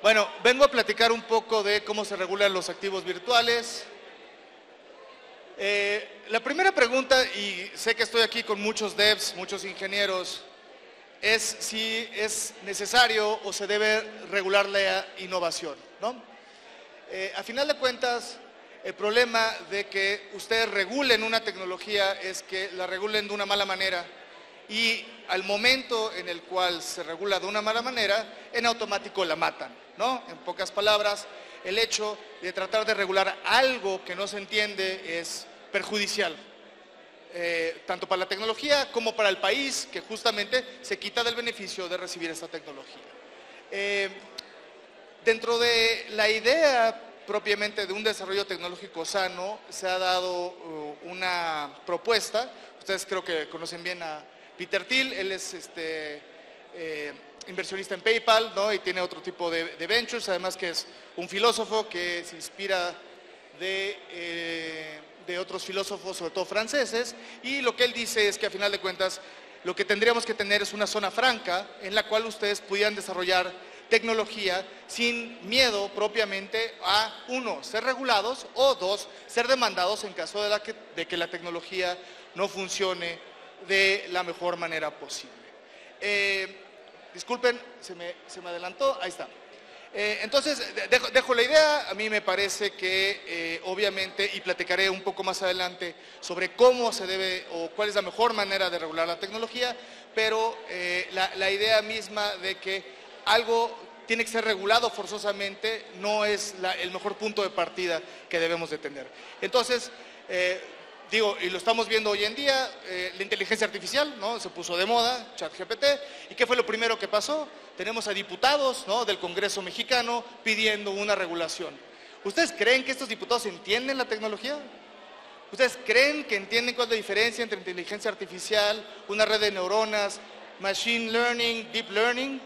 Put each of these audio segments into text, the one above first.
Bueno, vengo a platicar un poco de cómo se regulan los activos virtuales. La primera pregunta, y sé que estoy aquí con muchos devs, muchos ingenieros, es si es necesario o se debe regular la innovación, ¿no? A final de cuentas, el problema de que ustedes regulen una tecnología es que la regulen de una mala manera y al momento en el cual se regula de una mala manera, en automático la matan, ¿no? En pocas palabras, el hecho de tratar de regular algo que no se entiende es perjudicial, tanto para la tecnología como para el país, que justamente se quita del beneficio de recibir esta tecnología. Dentro de la idea propiamente de un desarrollo tecnológico sano, se ha dado una propuesta. Ustedes creo que conocen bien a Peter Thiel. Él es inversionista en PayPal, ¿no? Y tiene otro tipo de ventures, además que es un filósofo que se inspira de otros filósofos, sobre todo franceses, y lo que él dice es que a final de cuentas lo que tendríamos que tener es una zona franca en la cual ustedes pudieran desarrollar tecnología sin miedo propiamente a, uno, ser regulados o dos, ser demandados en caso de que la tecnología no funcione de la mejor manera posible. Disculpen, se me adelantó, ahí está. Entonces, dejo la idea. A mí me parece que obviamente, y platicaré un poco más adelante sobre cómo se debe o cuál es la mejor manera de regular la tecnología, pero la idea misma de que algo tiene que ser regulado forzosamente no es el mejor punto de partida que debemos de tener. Entonces, digo, y lo estamos viendo hoy en día, la inteligencia artificial, ¿no? Se puso de moda, ChatGPT, ¿y qué fue lo primero que pasó? Tenemos a diputados, ¿no?, del Congreso mexicano pidiendo una regulación. ¿Ustedes creen que estos diputados entienden la tecnología? ¿Ustedes creen que entienden cuál es la diferencia entre inteligencia artificial, una red de neuronas, machine learning, deep learning?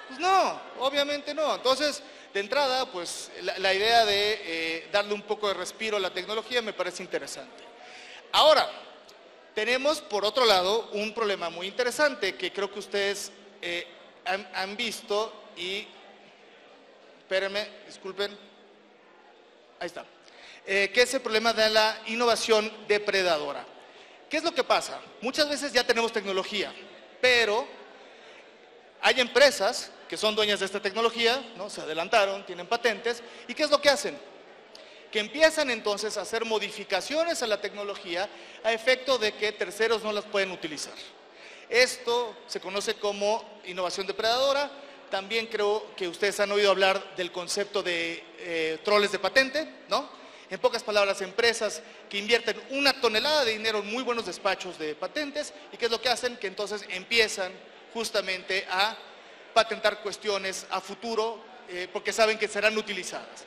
Pues no, obviamente no. Entonces, de entrada, pues la idea de darle un poco de respiro a la tecnología me parece interesante. Ahora, tenemos por otro lado un problema muy interesante que creo que ustedes han visto y, espérenme, disculpen, ahí está, que es el problema de la innovación depredadora. ¿Qué es lo que pasa? Muchas veces ya tenemos tecnología, pero hay empresas que son dueñas de esta tecnología, ¿no? Se adelantaron, tienen patentes, ¿y qué es lo que hacen? Que empiezan entonces a hacer modificaciones a la tecnología a efecto de que terceros no las pueden utilizar. Esto se conoce como innovación depredadora. También creo que ustedes han oído hablar del concepto de troles de patente, ¿no? En pocas palabras, empresas que invierten una tonelada de dinero en muy buenos despachos de patentes, ¿y qué es lo que hacen? Que entonces empiezan justamente a patentar cuestiones a futuro porque saben que serán utilizadas.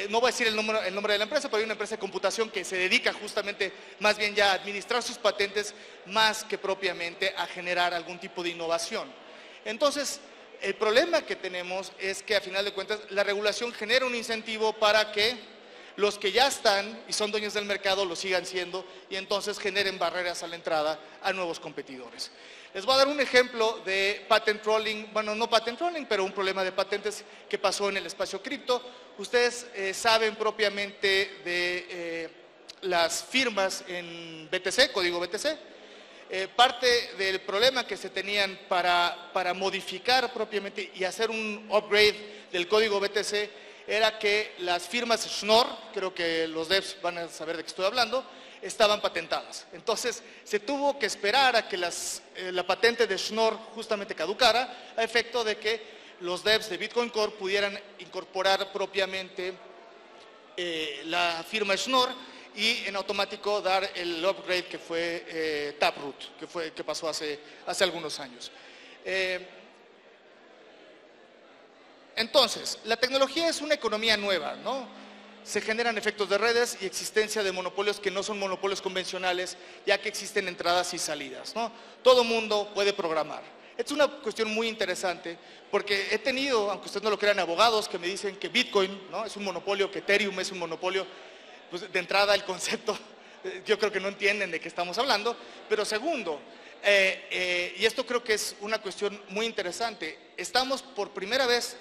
No voy a decir el nombre de la empresa, pero hay una empresa de computación que se dedica justamente más bien ya a administrar sus patentes más que propiamente a generar algún tipo de innovación. Entonces, el problema que tenemos es que a final de cuentas la regulación genera un incentivo para que los que ya están y son dueños del mercado lo sigan siendo y entonces generen barreras a la entrada a nuevos competidores. Les voy a dar un ejemplo de patent trolling, bueno, no patent trolling, pero un problema de patentes que pasó en el espacio cripto. Ustedes saben propiamente de las firmas en BTC, código BTC. Parte del problema que se tenían para modificar propiamente y hacer un upgrade del código BTC era que las firmas Schnorr, creo que los devs van a saber de qué estoy hablando, estaban patentadas. Entonces, se tuvo que esperar a que la patente de Schnorr justamente caducara, a efecto de que los devs de Bitcoin Core pudieran incorporar propiamente la firma Schnorr y en automático dar el upgrade que fue Taproot, que pasó hace algunos años. Entonces, la tecnología es una economía nueva, ¿no? Se generan efectos de redes y existencia de monopolios que no son monopolios convencionales, ya que existen entradas y salidas, ¿no? Todo mundo puede programar. Es una cuestión muy interesante porque he tenido, aunque ustedes no lo crean, abogados que me dicen que Bitcoin, ¿no?, es un monopolio, que Ethereum es un monopolio. Pues de entrada el concepto, yo creo que no entienden de qué estamos hablando, pero segundo, y esto creo que es una cuestión muy interesante, estamos por primera vez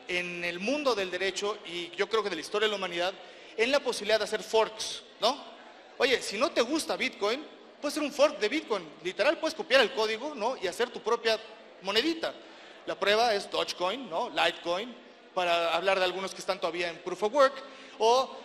en el mundo del derecho, y yo creo que de la historia de la humanidad, en la posibilidad de hacer forks, ¿no? Oye, si no te gusta Bitcoin, puedes hacer un fork de Bitcoin. Literal, puedes copiar el código, ¿no? Y hacer tu propia monedita. La prueba es Dogecoin, ¿no? Litecoin, para hablar de algunos que están todavía en Proof of Work, o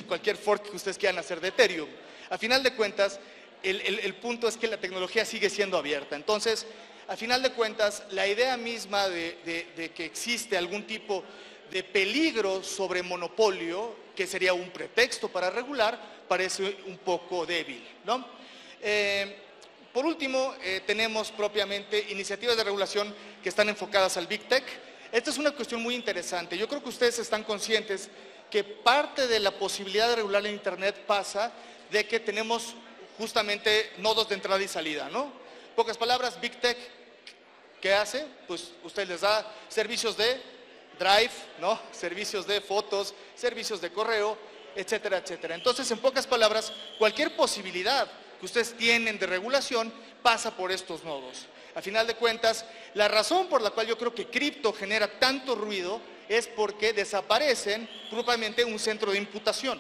cualquier fork que ustedes quieran hacer de Ethereum. A final de cuentas, el punto es que la tecnología sigue siendo abierta. Entonces, a final de cuentas, la idea misma de que existe algún tipo de peligro sobre monopolio, que sería un pretexto para regular, parece un poco débil, ¿no? Por último, tenemos propiamente iniciativas de regulación que están enfocadas al Big Tech. Esta es una cuestión muy interesante. Yo creo que ustedes están conscientes que parte de la posibilidad de regular el Internet pasa de que tenemos justamente nodos de entrada y salida, ¿no? En pocas palabras, Big Tech, ¿qué hace? Pues usted les da servicios de Drive, ¿no? Servicios de fotos, servicios de correo, etcétera, etcétera. Entonces, en pocas palabras, cualquier posibilidad que ustedes tienen de regulación pasa por estos nodos. A final de cuentas, la razón por la cual yo creo que cripto genera tanto ruido es porque desaparecen propiamente un centro de imputación.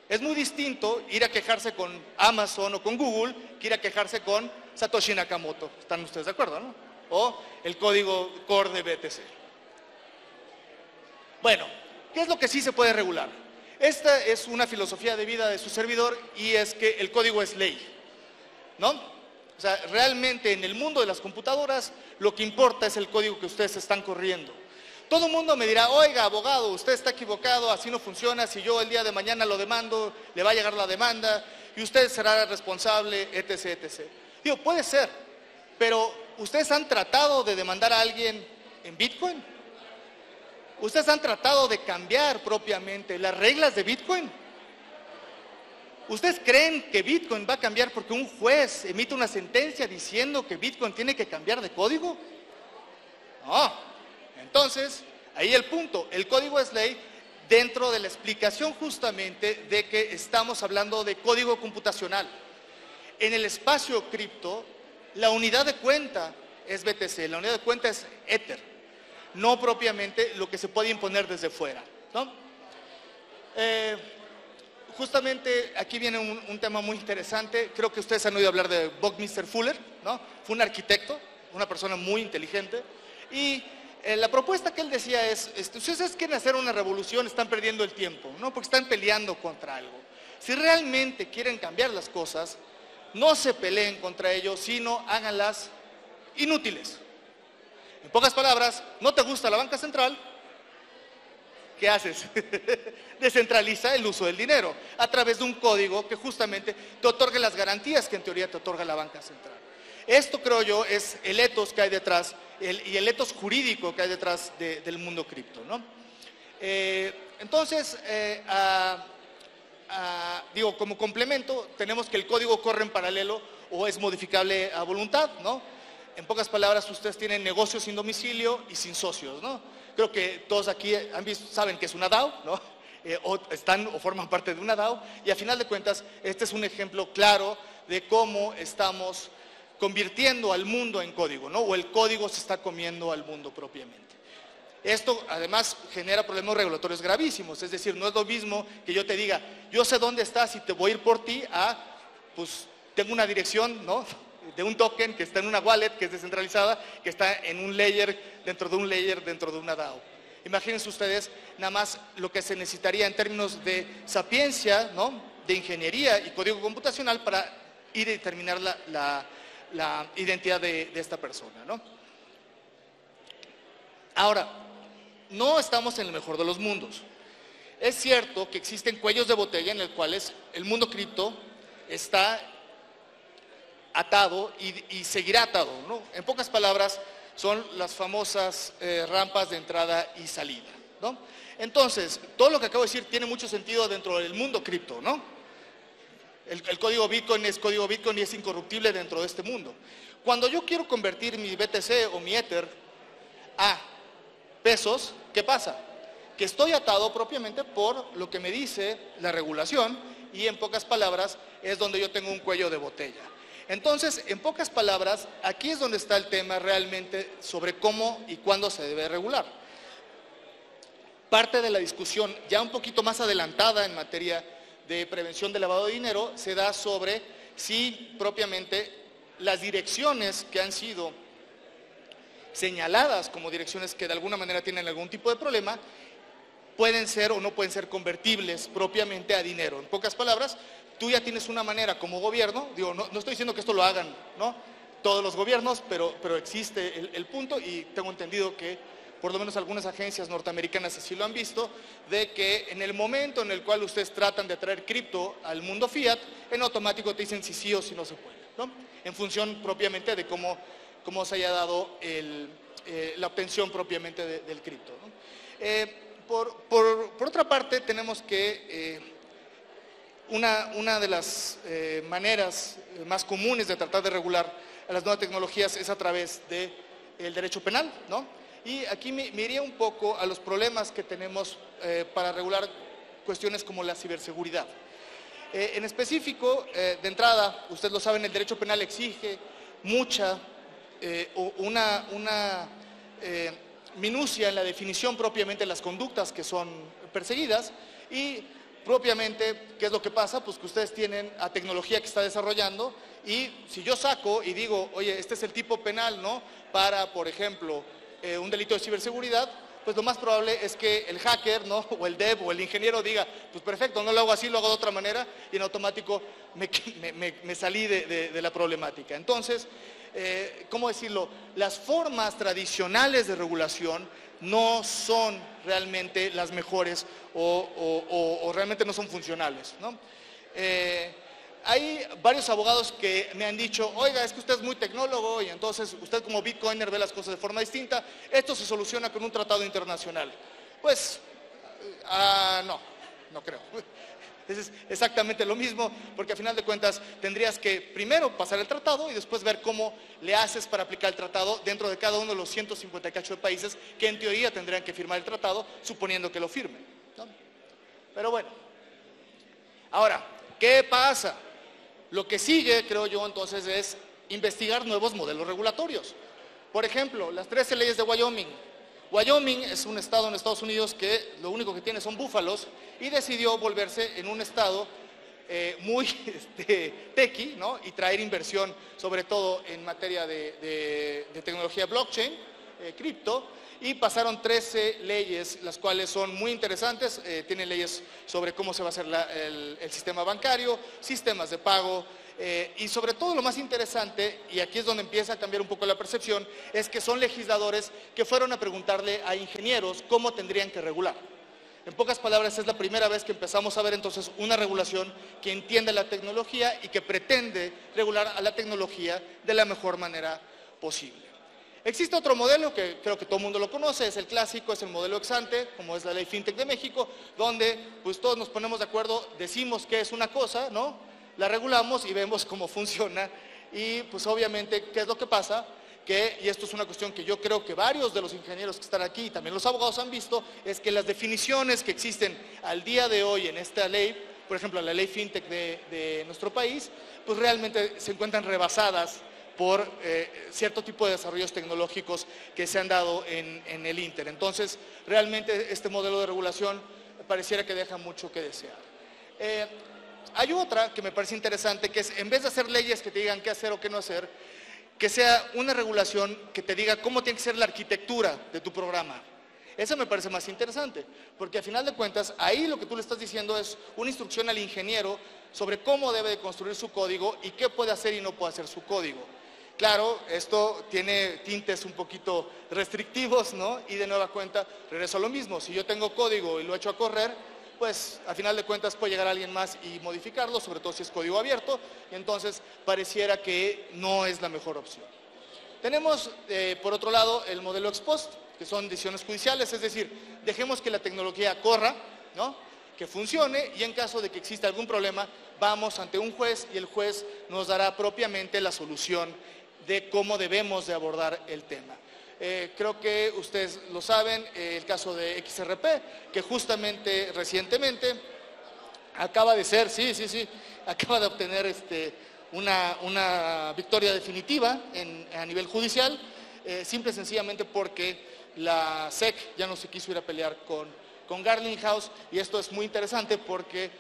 Es muy distinto ir a quejarse con Amazon o con Google que ir a quejarse con Satoshi Nakamoto. ¿Están ustedes de acuerdo, no? O el código core de BTC. Bueno, ¿qué es lo que sí se puede regular? Esta es una filosofía de vida de su servidor y es que el código es ley, ¿no? O sea, realmente en el mundo de las computadoras lo que importa es el código que ustedes están corriendo. Todo el mundo me dirá, oiga, abogado, usted está equivocado, así no funciona, si yo el día de mañana lo demando, le va a llegar la demanda y usted será responsable, etc., etc. Digo, puede ser, pero ¿ustedes han tratado de demandar a alguien en Bitcoin? ¿Ustedes han tratado de cambiar propiamente las reglas de Bitcoin? ¿Ustedes creen que Bitcoin va a cambiar porque un juez emite una sentencia diciendo que Bitcoin tiene que cambiar de código? No. Entonces, ahí el punto, el código es ley dentro de la explicación justamente de que estamos hablando de código computacional. En el espacio cripto, la unidad de cuenta es BTC, la unidad de cuenta es Ether, no propiamente lo que se puede imponer desde fuera, ¿no? Justamente aquí viene un tema muy interesante. Creo que ustedes han oído hablar de Buckminster Fuller, ¿no? Fue un arquitecto, una persona muy inteligente, y la propuesta que él decía es, si ustedes quieren hacer una revolución, están perdiendo el tiempo, ¿no? Porque están peleando contra algo. Si realmente quieren cambiar las cosas, no se peleen contra ellos, sino háganlas inútiles. En pocas palabras, ¿no te gusta la banca central? ¿Qué haces? Descentraliza el uso del dinero a través de un código que justamente te otorgue las garantías que en teoría te otorga la banca central. Esto, creo yo, es el ethos que hay detrás y el ethos jurídico que hay detrás del mundo cripto, ¿no? Entonces, digo, como complemento, tenemos que el código corre en paralelo o es modificable a voluntad, ¿no? En pocas palabras, ustedes tienen negocios sin domicilio y sin socios, ¿no? Creo que todos aquí saben que es una DAO, ¿no? O forman parte de una DAO, y a final de cuentas, este es un ejemplo claro de cómo estamos convirtiendo al mundo en código, ¿no? O el código se está comiendo al mundo propiamente. Esto además genera problemas regulatorios gravísimos, es decir, no es lo mismo que yo te diga, yo sé dónde estás y te voy a ir por ti, pues tengo una dirección, ¿no? De un token que está en una wallet que es descentralizada, que está en un layer, dentro de un layer, dentro de una DAO. Imagínense ustedes nada más lo que se necesitaría en términos de sapiencia, ¿no? De ingeniería y código computacional para ir a determinar la identidad de esta persona, ¿no? Ahora, no estamos en el mejor de los mundos. Es cierto que existen cuellos de botella en los cuales el mundo cripto está atado y seguirá atado, ¿no? En pocas palabras, son las famosas rampas de entrada y salida, ¿no? Entonces, todo lo que acabo de decir tiene mucho sentido dentro del mundo cripto, ¿no? El código Bitcoin es código Bitcoin y es incorruptible dentro de este mundo. Cuando yo quiero convertir mi BTC o mi Ether a pesos, ¿qué pasa? Que estoy atado propiamente por lo que me dice la regulación y en pocas palabras es donde yo tengo un cuello de botella. Entonces, en pocas palabras, aquí es donde está el tema realmente sobre cómo y cuándo se debe regular. parte de la discusión ya un poquito más adelantada en materia de prevención de lavado de dinero se da sobre si propiamente las direcciones que han sido señaladas como direcciones que de alguna manera tienen algún tipo de problema pueden ser o no pueden ser convertibles propiamente a dinero. En pocas palabras, tú ya tienes una manera como gobierno, digo, no estoy diciendo que esto lo hagan, ¿no?, todos los gobiernos, pero existe el punto, y tengo entendido que por lo menos algunas agencias norteamericanas así lo han visto, de que en el momento en el cual ustedes tratan de traer cripto al mundo fiat, en automático te dicen si sí o si no se puede, ¿no?, en función propiamente de cómo se haya dado la obtención propiamente del cripto, ¿no? Por otra parte, tenemos que una de las maneras más comunes de tratar de regular a las nuevas tecnologías es a través del derecho penal, ¿no? Y aquí me iría un poco a los problemas que tenemos para regular cuestiones como la ciberseguridad. En específico, de entrada, ustedes lo saben, el derecho penal exige mucha, una minucia en la definición propiamente de las conductas que son perseguidas y propiamente, ¿qué es lo que pasa? Pues que ustedes tienen a tecnología que está desarrollando y si yo saco y digo, oye, este es el tipo penal, ¿no?, para, por ejemplo, un delito de ciberseguridad, pues lo más probable es que el hacker, ¿no?, o el dev o el ingeniero diga, pues perfecto, no lo hago así, lo hago de otra manera y en automático me salí de la problemática. Entonces, ¿cómo decirlo? Las formas tradicionales de regulación no son realmente las mejores o realmente no son funcionales, ¿no? Hay varios abogados que me han dicho, oiga, es que usted es muy tecnólogo y entonces usted como bitcoiner ve las cosas de forma distinta, esto se soluciona con un tratado internacional. Pues, no creo. Es exactamente lo mismo, porque a final de cuentas tendrías que primero pasar el tratado y después ver cómo le haces para aplicar el tratado dentro de cada uno de los 150 y cacho de países que en teoría tendrían que firmar el tratado, suponiendo que lo firmen, ¿no? Pero bueno, ahora, ¿qué pasa? Lo que sigue, creo yo, entonces es investigar nuevos modelos regulatorios. Por ejemplo, las 13 leyes de Wyoming. Wyoming es un estado en Estados Unidos que lo único que tiene son búfalos y decidió volverse en un estado muy techy, ¿no?, y traer inversión, sobre todo en materia de tecnología blockchain, cripto, y pasaron 13 leyes, las cuales son muy interesantes. Tienen leyes sobre cómo se va a hacer el sistema bancario, sistemas de pago, y sobre todo lo más interesante, y aquí es donde empieza a cambiar un poco la percepción, es que son legisladores que fueron a preguntarle a ingenieros cómo tendrían que regular. En pocas palabras, es la primera vez que empezamos a ver entonces una regulación que entiende la tecnología y que pretende regular a la tecnología de la mejor manera posible. Existe otro modelo que creo que todo el mundo lo conoce, es el clásico, es el modelo ex ante, como es la ley FinTech de México, donde pues todos nos ponemos de acuerdo, decimos que es una cosa, ¿no?, la regulamos y vemos cómo funciona y pues obviamente, ¿qué es lo que pasa? Y esto es una cuestión que yo creo que varios de los ingenieros que están aquí y también los abogados han visto, es que las definiciones que existen al día de hoy en esta ley, por ejemplo, la ley FinTech de nuestro país, pues realmente se encuentran rebasadas por cierto tipo de desarrollos tecnológicos que se han dado en el Inter. Entonces, realmente este modelo de regulación pareciera que deja mucho que desear. Hay otra que me parece interesante, que es, en vez de hacer leyes que te digan qué hacer o qué no hacer, que sea una regulación que te diga cómo tiene que ser la arquitectura de tu programa. Eso me parece más interesante, porque a final de cuentas, ahí lo que tú le estás diciendo es una instrucción al ingeniero sobre cómo debe de construir su código y qué puede hacer y no puede hacer su código. Claro, esto tiene tintes un poquito restrictivos, ¿no? Y de nueva cuenta, regreso a lo mismo. Si yo tengo código y lo echo a correr, pues a final de cuentas puede llegar alguien más y modificarlo, sobre todo si es código abierto, y entonces pareciera que no es la mejor opción. Tenemos, por otro lado, el modelo ex post, que son decisiones judiciales, es decir, dejemos que la tecnología corra, ¿no?, que funcione, y en caso de que exista algún problema, vamos ante un juez y el juez nos dará propiamente la solución de cómo debemos de abordar el tema. Creo que ustedes lo saben, el caso de XRP, que justamente recientemente acaba de ser, acaba de obtener una victoria definitiva a nivel judicial, simple y sencillamente porque la SEC ya no se quiso ir a pelear con con Garlinghouse, y esto es muy interesante porque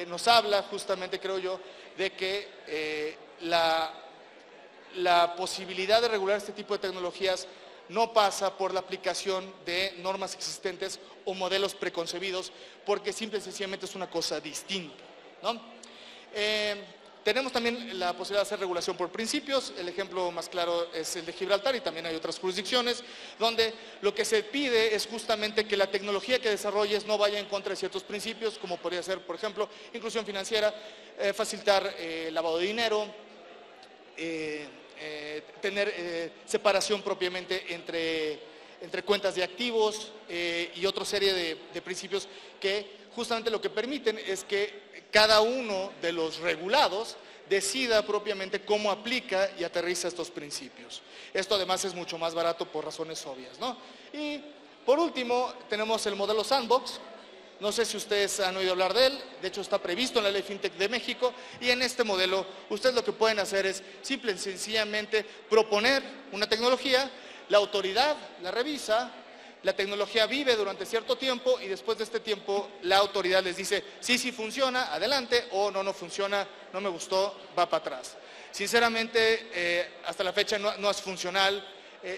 nos habla justamente, creo yo, de que la posibilidad de regular este tipo de tecnologías no pasa por la aplicación de normas existentes o modelos preconcebidos, porque simple y sencillamente es una cosa distinta, ¿no? Tenemos también la posibilidad de hacer regulación por principios. El ejemplo más claro es el de Gibraltar, y también hay otras jurisdicciones donde lo que se pide es justamente que la tecnología que desarrolles no vaya en contra de ciertos principios, como podría ser, por ejemplo, inclusión financiera, facilitar lavado de dinero, tener separación propiamente entre cuentas de activos y otra serie de principios que justamente lo que permiten es que cada uno de los regulados decida propiamente cómo aplica y aterriza estos principios. Esto además es mucho más barato por razones obvias, ¿no? Y por último tenemos el modelo Sandbox. No sé si ustedes han oído hablar de él, de hecho está previsto en la Ley FinTech de México, y en este modelo ustedes lo que pueden hacer es simple y sencillamente proponer una tecnología, la autoridad la revisa, la tecnología vive durante cierto tiempo y después de este tiempo la autoridad les dice, sí, sí funciona, adelante, o no, no funciona, no me gustó, va para atrás. Sinceramente, hasta la fecha no es funcional,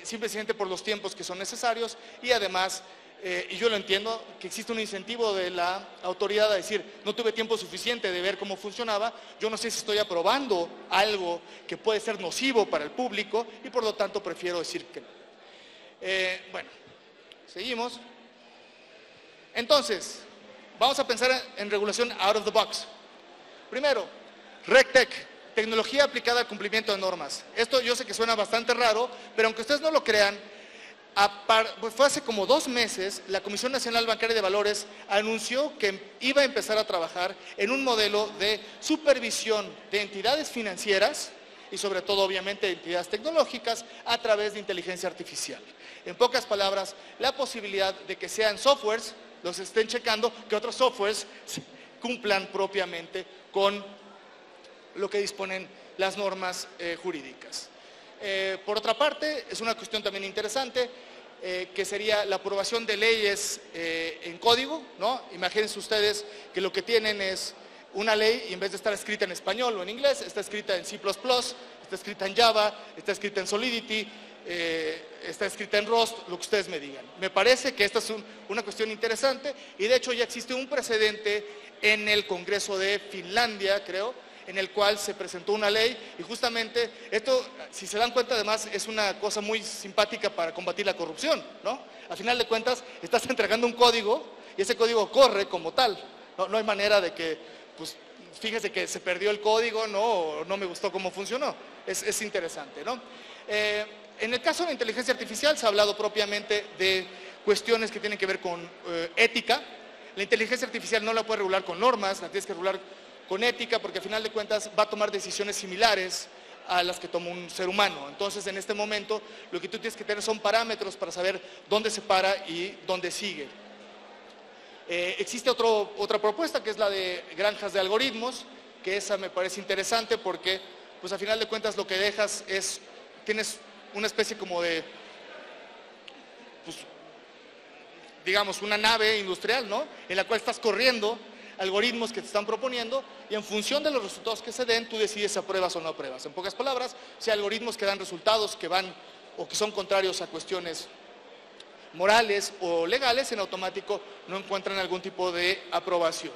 simplemente por los tiempos que son necesarios, y además, y yo lo entiendo, que existe un incentivo de la autoridad a decir, no tuve tiempo suficiente de ver cómo funcionaba, yo no sé si estoy aprobando algo que puede ser nocivo para el público, y por lo tanto prefiero decir que no. Bueno, seguimos. Entonces, vamos a pensar en regulación out of the box. Primero, RegTech, tecnología aplicada al cumplimiento de normas. Esto yo sé que suena bastante raro, pero aunque ustedes no lo crean, pues fue hace como 2 meses, la Comisión Nacional Bancaria de Valores anunció que iba a empezar a trabajar en un modelo de supervisión de entidades financieras y sobre todo obviamente de entidades tecnológicas a través de inteligencia artificial. En pocas palabras, la posibilidad de que sean softwares, los estén checando, que otros softwares cumplan propiamente con lo que disponen las normas jurídicas. Por otra parte, es una cuestión también interesante, que sería la aprobación de leyes en código, ¿no? Imagínense ustedes que lo que tienen es una ley y en vez de estar escrita en español o en inglés, está escrita en C++, está escrita en Java, está escrita en Solidity, está escrita en Rust, lo que ustedes me digan. Me parece que esta es una cuestión interesante y de hecho ya existe un precedente en el Congreso de Finlandia, creo, en el cual se presentó una ley y justamente esto, si se dan cuenta además, es una cosa muy simpática para combatir la corrupción, ¿no? Al final de cuentas, estás entregando un código y ese código corre como tal, no hay manera de que, pues, fíjese que se perdió el código, no me gustó cómo funcionó, es interesante, ¿no? En el caso de la inteligencia artificial se ha hablado propiamente de cuestiones que tienen que ver con ética. La inteligencia artificial no la puedes regular con normas, la tienes que regular con ética, porque al final de cuentas va a tomar decisiones similares a las que toma un ser humano. Entonces, en este momento, lo que tú tienes que tener son parámetros para saber dónde se para y dónde sigue. Existe otra propuesta, que es la de granjas de algoritmos, que esa me parece interesante porque, pues, al final de cuentas, lo que dejas es, tienes una especie como de, pues, digamos, una nave industrial, ¿no? En la cual estás corriendo algoritmos que te están proponiendo y en función de los resultados que se den, tú decides si apruebas o no apruebas. En pocas palabras, si hay algoritmos que dan resultados que van o que son contrarios a cuestiones morales o legales, en automático no encuentran algún tipo de aprobación.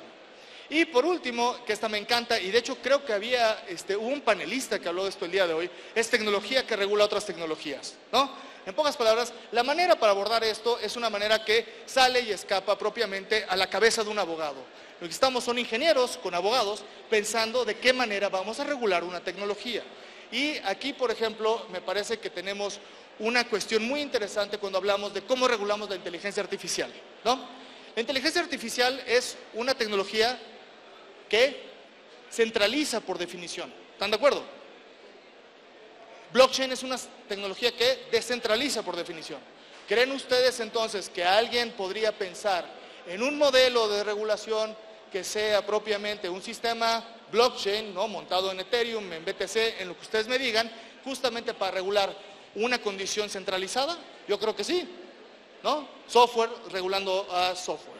Y por último, que esta me encanta, y de hecho creo que hubo un panelista que habló de esto el día de hoy, es tecnología que regula otras tecnologías, ¿no? En pocas palabras, la manera para abordar esto es una manera que sale y escapa propiamente a la cabeza de un abogado. Lo que estamos son ingenieros con abogados pensando de qué manera vamos a regular una tecnología. Y aquí, por ejemplo, me parece que tenemos una cuestión muy interesante cuando hablamos de cómo regulamos la inteligencia artificial, ¿no? La inteligencia artificial es una tecnología que centraliza por definición. ¿Están de acuerdo? Blockchain es una tecnología que descentraliza por definición. ¿Creen ustedes entonces que alguien podría pensar en un modelo de regulación que sea propiamente un sistema blockchain, ¿no? Montado en Ethereum, en BTC, en lo que ustedes me digan, justamente para regular una condición centralizada? Yo creo que sí, ¿no? Software regulando a software.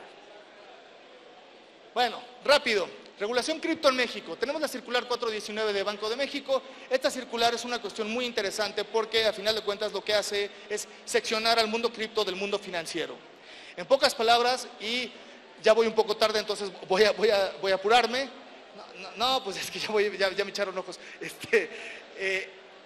Bueno, rápido. Regulación cripto en México. Tenemos la circular 419 de Banco de México. Esta circular es una cuestión muy interesante porque a final de cuentas lo que hace es seccionar al mundo cripto del mundo financiero. En pocas palabras, y ya voy un poco tarde, entonces voy a apurarme. No, pues es que ya me echaron ojos.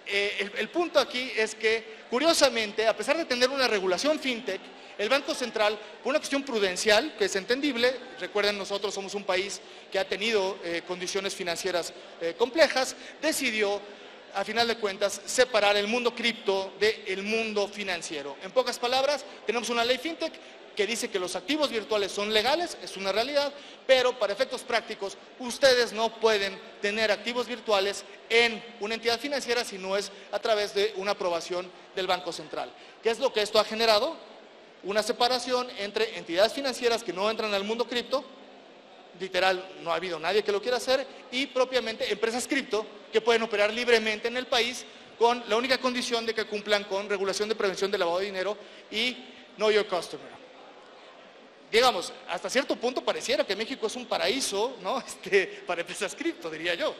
El punto aquí es que, curiosamente, a pesar de tener una regulación fintech, el Banco Central, por una cuestión prudencial, que es entendible, recuerden, nosotros somos un país que ha tenido condiciones financieras complejas, decidió, a final de cuentas, separar el mundo cripto del mundo financiero. En pocas palabras, tenemos una ley fintech que dice que los activos virtuales son legales, es una realidad, pero para efectos prácticos, ustedes no pueden tener activos virtuales en una entidad financiera si no es a través de una aprobación del Banco Central. ¿Qué es lo que esto ha generado? Una separación entre entidades financieras que no entran al mundo cripto, literal, no ha habido nadie que lo quiera hacer, y propiamente empresas cripto que pueden operar libremente en el país con la única condición de que cumplan con regulación de prevención del lavado de dinero y Know Your Customer. Digamos, hasta cierto punto pareciera que México es un paraíso, ¿no? Para empresas cripto, diría yo.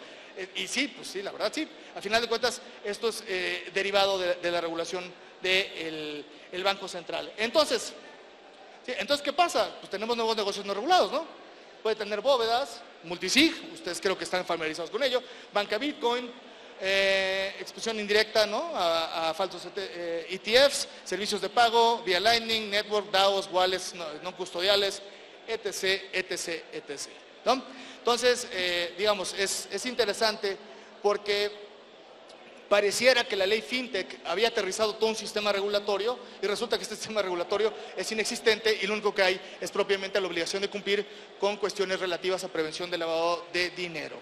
Y sí, pues sí, la verdad sí. Al final de cuentas, esto es derivado de la regulación del Banco Central. Entonces, ¿qué pasa? Pues tenemos nuevos negocios no regulados, ¿no? Puede tener bóvedas, multisig, ustedes creo que están familiarizados con ello, banca Bitcoin, exposición indirecta, ¿no? a falsos ETFs, servicios de pago, vía Lightning, Network, DAOs, wallets no custodiales, etc., etc., etc. ¿no? Entonces, digamos, es interesante porque pareciera que la ley fintech había aterrizado todo un sistema regulatorio y resulta que este sistema regulatorio es inexistente y lo único que hay es propiamente la obligación de cumplir con cuestiones relativas a prevención del lavado de dinero.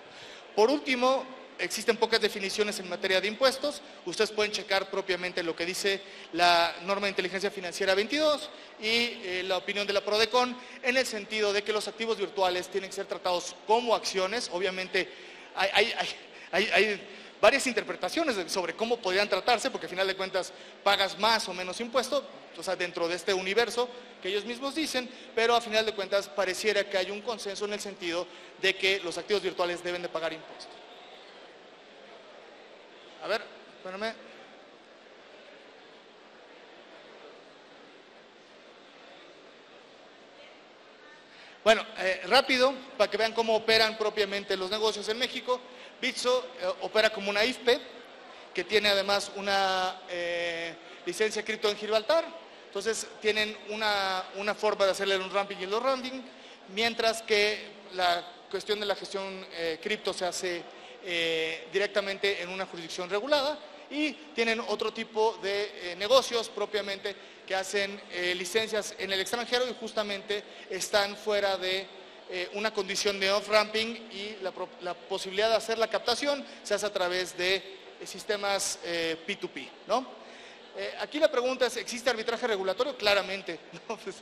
Por último, existen pocas definiciones en materia de impuestos. Ustedes pueden checar propiamente lo que dice la norma de inteligencia financiera 22 y la opinión de la Prodecon en el sentido de que los activos virtuales tienen que ser tratados como acciones. Obviamente hay varias interpretaciones sobre cómo podrían tratarse, porque al final de cuentas pagas más o menos impuesto, o sea, dentro de este universo que ellos mismos dicen, pero a final de cuentas pareciera que hay un consenso en el sentido de que los activos virtuales deben de pagar impuestos. A ver, espérame. Bueno, rápido, para que vean cómo operan propiamente los negocios en México. Bitso opera como una IFPE, que tiene además una licencia cripto en Gibraltar. Entonces, tienen una forma de hacerle un ramping y el rounding, mientras que la cuestión de la gestión cripto se hace directamente en una jurisdicción regulada y tienen otro tipo de negocios propiamente que hacen licencias en el extranjero y justamente están fuera de una condición de off-ramping y la posibilidad de hacer la captación se hace a través de sistemas P2P, ¿no? Aquí la pregunta es, ¿existe arbitraje regulatorio? Claramente, ¿no? Pues,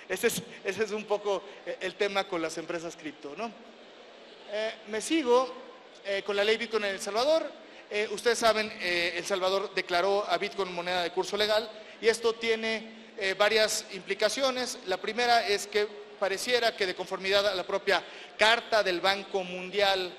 ese es un poco el tema con las empresas cripto, ¿no? Me sigo con la ley Bitcoin en El Salvador. Ustedes saben, El Salvador declaró a Bitcoin moneda de curso legal y esto tiene varias implicaciones. La primera es que pareciera que de conformidad a la propia Carta del Banco Mundial,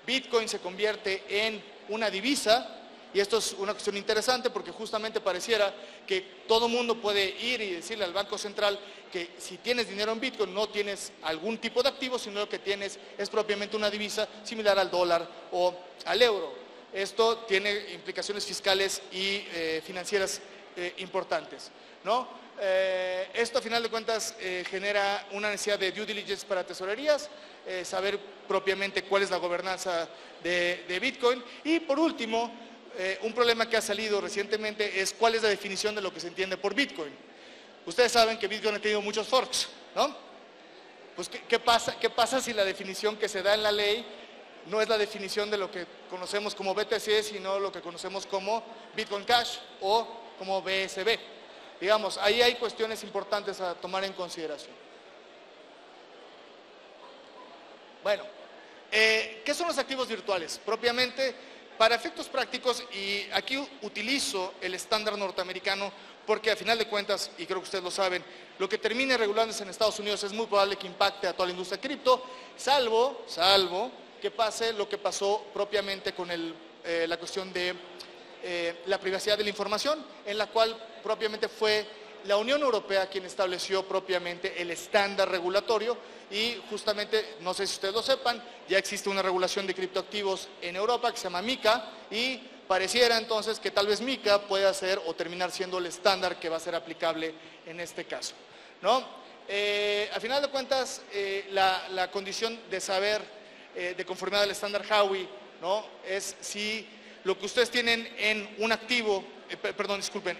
Bitcoin se convierte en una divisa y esto es una cuestión interesante porque justamente pareciera que todo mundo puede ir y decirle al Banco Central que si tienes dinero en Bitcoin no tienes algún tipo de activo, sino lo que tienes es propiamente una divisa similar al dólar o al euro. Esto tiene implicaciones fiscales y financieras importantes, ¿no? Esto a final de cuentas genera una necesidad de due diligence para tesorerías, saber propiamente cuál es la gobernanza de Bitcoin y por último, un problema que ha salido recientemente es cuál es la definición de lo que se entiende por Bitcoin. Ustedes saben que Bitcoin ha tenido muchos forks, ¿no? Pues ¿qué pasa si la definición que se da en la ley no es la definición de lo que conocemos como BTC, sino lo que conocemos como Bitcoin Cash o como BSB? Digamos, ahí hay cuestiones importantes a tomar en consideración. Bueno, ¿qué son los activos virtuales? Propiamente, para efectos prácticos, y aquí utilizo el estándar norteamericano porque a final de cuentas, y creo que ustedes lo saben, lo que termine regulándose en Estados Unidos es muy probable que impacte a toda la industria cripto, salvo que pase lo que pasó propiamente con la cuestión de la privacidad de la información, en la cual propiamente fue la Unión Europea quien estableció propiamente el estándar regulatorio y justamente, no sé si ustedes lo sepan, ya existe una regulación de criptoactivos en Europa que se llama MiCA y pareciera entonces que tal vez MiCA pueda ser o terminar siendo el estándar que va a ser aplicable en este caso, ¿no? A final de cuentas, la condición de saber de conformidad al estándar Howey, ¿no? Es si lo que ustedes tienen en un activo,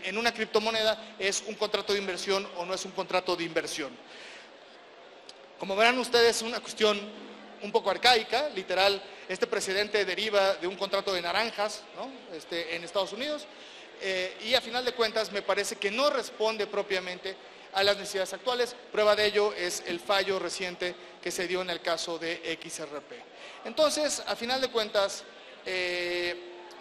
en una criptomoneda es un contrato de inversión o no es un contrato de inversión. Como verán ustedes, es una cuestión un poco arcaica, literal, este precedente deriva de un contrato de naranjas, ¿no? En Estados Unidos, y a final de cuentas me parece que no responde propiamente a las necesidades actuales. Prueba de ello es el fallo reciente que se dio en el caso de XRP. Entonces, a final de cuentas,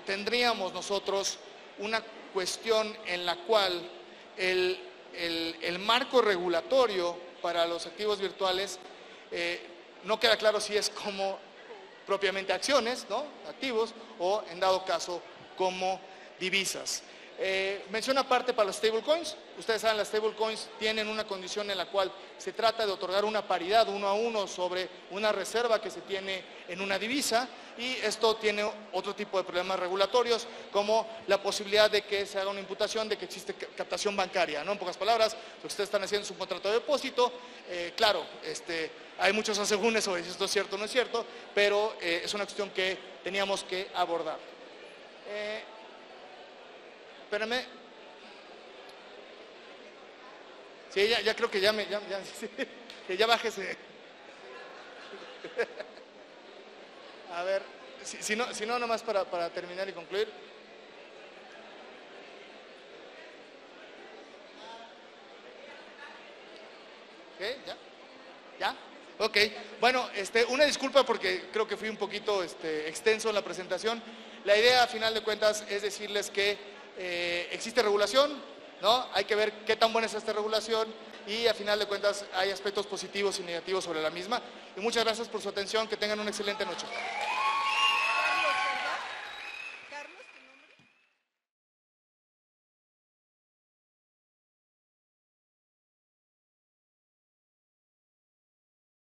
tendríamos nosotros una cuestión en la cual el marco regulatorio para los activos virtuales no queda claro si es como propiamente acciones, ¿no? Activos, o en dado caso como divisas. Mención aparte para los stablecoins. Ustedes saben, las stablecoins tienen una condición en la cual se trata de otorgar una paridad 1 a 1 sobre una reserva que se tiene en una divisa, y esto tiene otro tipo de problemas regulatorios, como la posibilidad de que se haga una imputación de que existe captación bancaria, ¿no? En pocas palabras, lo que ustedes están haciendo es un contrato de depósito. Claro, hay muchos asegúnes sobre si esto es cierto o no es cierto, pero es una cuestión que teníamos que abordar. Espérame. Sí, ya creo que que ya bájese. A ver, si no, nomás para terminar y concluir. ¿Ok? ¿Ya? Ok. Bueno, una disculpa porque creo que fui un poquito extenso en la presentación. La idea, a final de cuentas, es decirles que existe regulación, ¿no? Hay que ver qué tan buena es esta regulación y, a final de cuentas, hay aspectos positivos y negativos sobre la misma. Y muchas gracias por su atención. Que tengan una excelente noche.